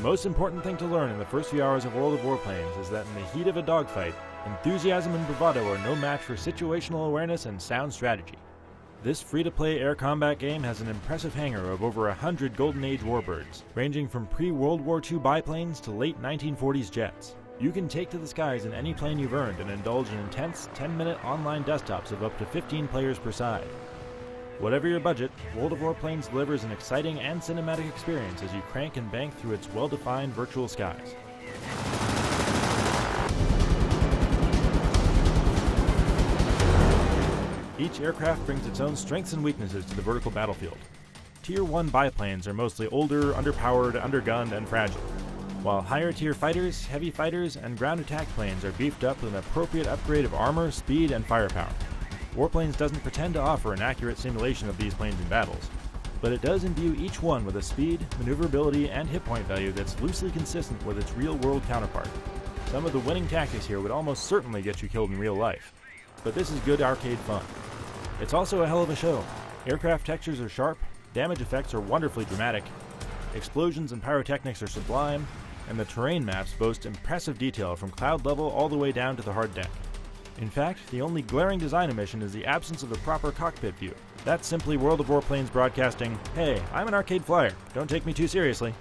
most important thing to learn in the first few hours of World of Warplanes is that in the heat of a dogfight, enthusiasm and bravado are no match for situational awareness and sound strategy. This free-to-play air combat game has an impressive hangar of over 100 Golden Age warbirds, ranging from pre-World War II biplanes to late 1940s jets. You can take to the skies in any plane you've earned and indulge in intense 10-minute online desktops of up to 15 players per side. Whatever your budget, World of Warplanes delivers an exciting and cinematic experience as you crank and bank through its well-defined virtual skies. Each aircraft brings its own strengths and weaknesses to the vertical battlefield. Tier 1 biplanes are mostly older, underpowered, undergunned, and fragile, while higher tier fighters, heavy fighters, and ground attack planes are beefed up with an appropriate upgrade of armor, speed, and firepower. Warplanes doesn't pretend to offer an accurate simulation of these planes in battles, but it does imbue each one with a speed, maneuverability, and hit point value that's loosely consistent with its real-world counterpart. Some of the winning tactics here would almost certainly get you killed in real life, but this is good arcade fun. It's also a hell of a show. Aircraft textures are sharp, damage effects are wonderfully dramatic, explosions and pyrotechnics are sublime, and the terrain maps boast impressive detail from cloud level all the way down to the hard deck. In fact, the only glaring design omission is the absence of the proper cockpit view. That's simply World of Warplanes broadcasting, "Hey, I'm an arcade flyer, don't take me too seriously."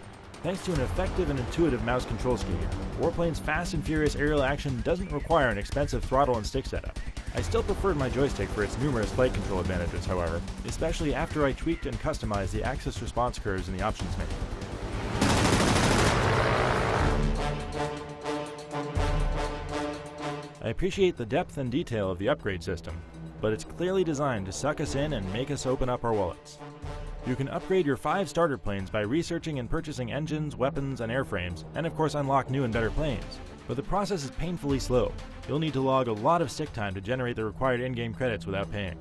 Thanks to an effective and intuitive mouse control scheme, Warplanes' fast and furious aerial action doesn't require an expensive throttle and stick setup. I still preferred my joystick for its numerous flight control advantages, however, especially after I tweaked and customized the axis response curves in the options menu. I appreciate the depth and detail of the upgrade system, but it's clearly designed to suck us in and make us open up our wallets. You can upgrade your 5 starter planes by researching and purchasing engines, weapons, and airframes, and of course unlock new and better planes. But the process is painfully slow. You'll need to log a lot of stick time to generate the required in-game credits without paying.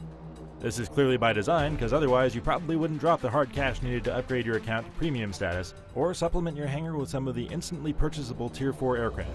This is clearly by design, because otherwise you probably wouldn't drop the hard cash needed to upgrade your account to premium status, or supplement your hangar with some of the instantly purchasable Tier 4 aircraft.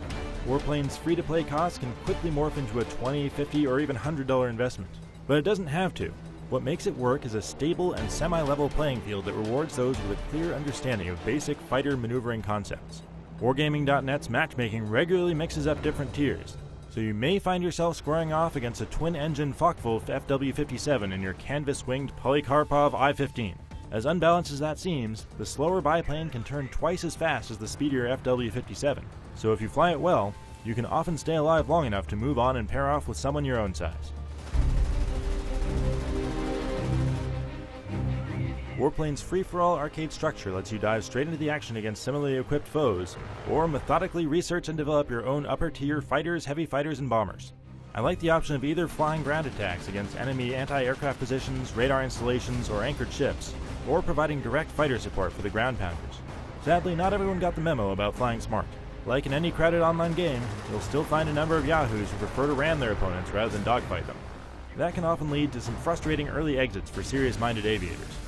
Warplanes' free-to-play costs can quickly morph into a $20, $50, or even $100 investment. But it doesn't have to. What makes it work is a stable and semi-level playing field that rewards those with a clear understanding of basic fighter maneuvering concepts. Wargaming.net's matchmaking regularly mixes up different tiers, so you may find yourself squaring off against a twin-engine Focke-Wulf FW-57 in your canvas-winged Polikarpov I-15. As unbalanced as that seems, the slower biplane can turn twice as fast as the speedier FW-57, so if you fly it well, you can often stay alive long enough to move on and pair off with someone your own size. Warplanes' free-for-all arcade structure lets you dive straight into the action against similarly equipped foes, or methodically research and develop your own upper-tier fighters, heavy fighters, and bombers. I like the option of either flying ground attacks against enemy anti-aircraft positions, radar installations, or anchored ships, or providing direct fighter support for the ground pounders. Sadly, not everyone got the memo about flying smart. Like in any crowded online game, you'll still find a number of yahoos who prefer to ram their opponents rather than dogfight them. That can often lead to some frustrating early exits for serious-minded aviators.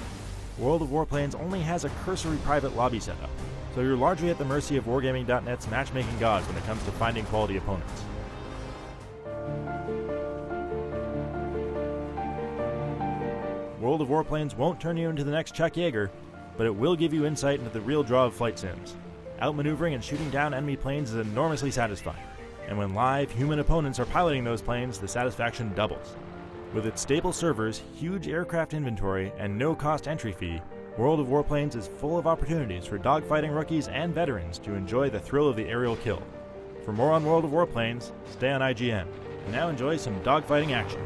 World of Warplanes only has a cursory private lobby setup, so you're largely at the mercy of Wargaming.net's matchmaking gods when it comes to finding quality opponents. World of Warplanes won't turn you into the next Chuck Yeager, but it will give you insight into the real draw of flight sims. Outmaneuvering and shooting down enemy planes is enormously satisfying, and when live, human opponents are piloting those planes, the satisfaction doubles. With its stable servers, huge aircraft inventory, and no-cost entry fee, World of Warplanes is full of opportunities for dogfighting rookies and veterans to enjoy the thrill of the aerial kill. For more on World of Warplanes, stay on IGN, and now enjoy some dogfighting action.